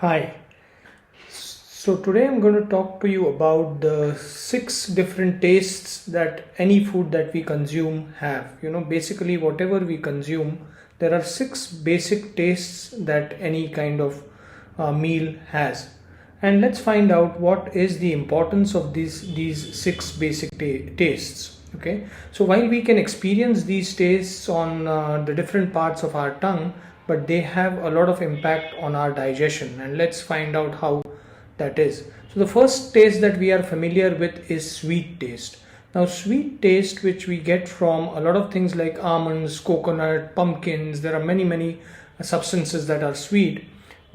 Hi. So today I'm going to talk to you about the six different tastes that any food that we consume have. Basically whatever we consume, there are six basic tastes that any kind of meal has. And let's find out what is the importance of these six basic tastes. Okay. So while we can experience these tastes on the different parts of our tongue, but they have a lot of impact on our digestion, and let's find out how that is. So the first taste that we are familiar with is sweet taste. Now sweet taste, which we get from a lot of things like almonds, coconut, pumpkins, there are many substances that are sweet.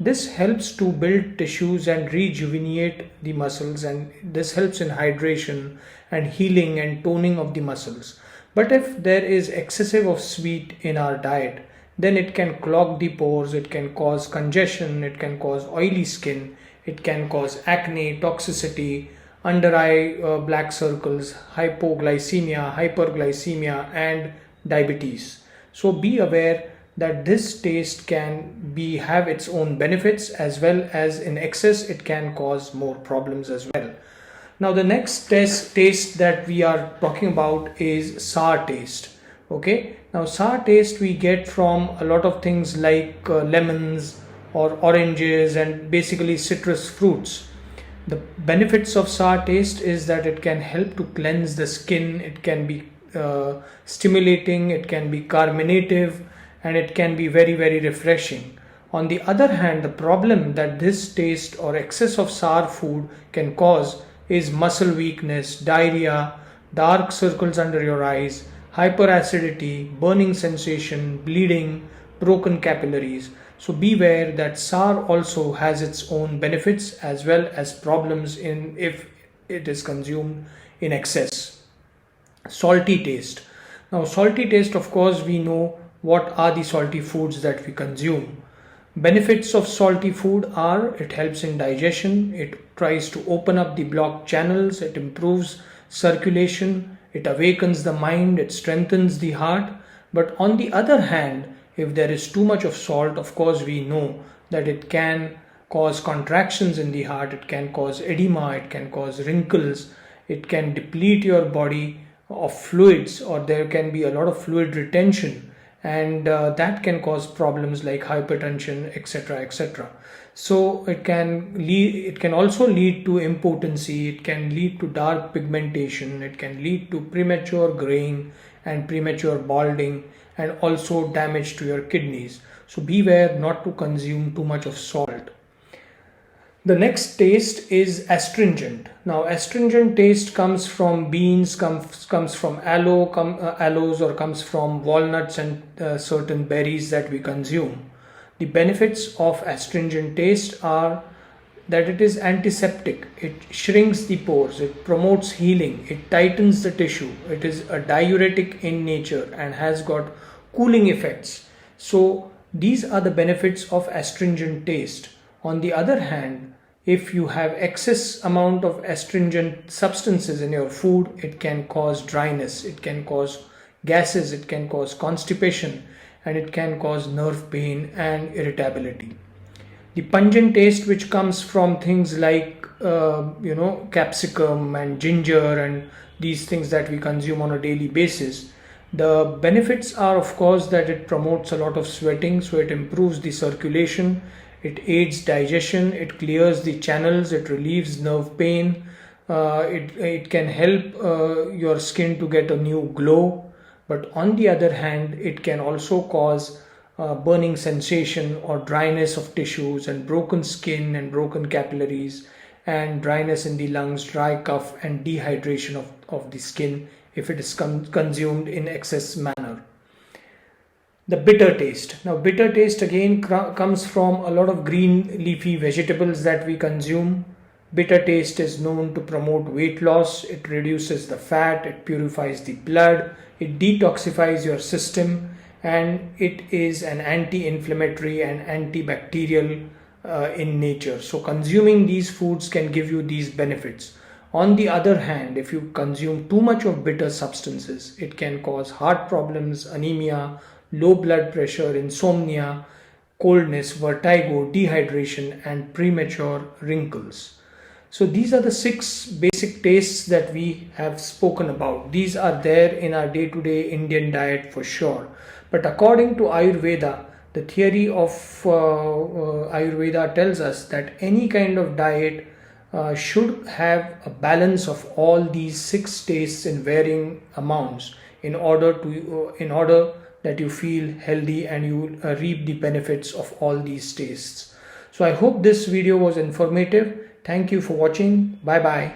This helps to build tissues and rejuvenate the muscles, and this helps in hydration and healing and toning of the muscles. But if there is excessive of sweet in our diet, then it can clog the pores, it can cause congestion, it can cause oily skin, it can cause acne, toxicity, under eye black circles, hypoglycemia, hyperglycemia, and diabetes. So be aware that this taste can have its own benefits, as well as in excess it can cause more problems as well. Now the next taste that we are talking about is sour taste. Okay, now sour taste we get from a lot of things like lemons or oranges and basically citrus fruits. The benefits of sour taste is that it can help to cleanse the skin, it can be stimulating, it can be carminative, and it can be very refreshing. On the other hand, the problem that this taste or excess of sour food can cause is muscle weakness, diarrhea, dark circles under your eyes, hyperacidity, burning sensation, bleeding, broken capillaries. So beware that sour also has its own benefits as well as problems in if it is consumed in excess. Salty taste. Now salty taste, of course, we know what are the salty foods that we consume. Benefits of salty food are it helps in digestion, it tries to open up the blocked channels, it improves circulation, it awakens the mind, it strengthens the heart. But on the other hand, if there is too much of salt, of course we know that it can cause contractions in the heart, it can cause edema, it can cause wrinkles, it can deplete your body of fluids, or there can be a lot of fluid retention, and that can cause problems like hypertension, etc. So it can also lead to impotency, it can lead to dark pigmentation, it can lead to premature graying and premature balding, and also damage to your kidneys. So beware not to consume too much of salt. The next taste is astringent. Now astringent taste comes from beans, comes from aloes, or comes from walnuts and certain berries that we consume. The benefits of astringent taste are that it is antiseptic, it shrinks the pores, it promotes healing, it tightens the tissue, it is a diuretic in nature and has got cooling effects. So these are the benefits of astringent taste. On the other hand, if you have excess amount of astringent substances in your food, it can cause dryness, it can cause gases, it can cause constipation, and it can cause nerve pain and irritability. The pungent taste, which comes from things like capsicum and ginger and these things that we consume on a daily basis, the benefits are, of course, that it promotes a lot of sweating, so it improves the circulation, it aids digestion, it clears the channels, it relieves nerve pain, it can help your skin to get a new glow. But on the other hand, it can also cause burning sensation or dryness of tissues and broken skin and broken capillaries and dryness in the lungs, dry cough, and dehydration of the skin if it is consumed in excess manner. The bitter taste. Now bitter taste again comes from a lot of green leafy vegetables that we consume. Bitter taste is known to promote weight loss, it reduces the fat, it purifies the blood, it detoxifies your system, and it is an anti-inflammatory and antibacterial in nature. So consuming these foods can give you these benefits. On the other hand, if you consume too much of bitter substances, it can cause heart problems, anemia, low blood pressure, insomnia, coldness, vertigo, dehydration, and premature wrinkles. So these are the 6 basic tastes that we have spoken about. These are there in our day-to-day Indian diet for sure. But according to Ayurveda, the theory of Ayurveda tells us that any kind of diet should have a balance of all these 6 tastes in varying amounts in order that you feel healthy and you reap the benefits of all these tastes. So I hope this video was informative. Thank you for watching. Bye bye.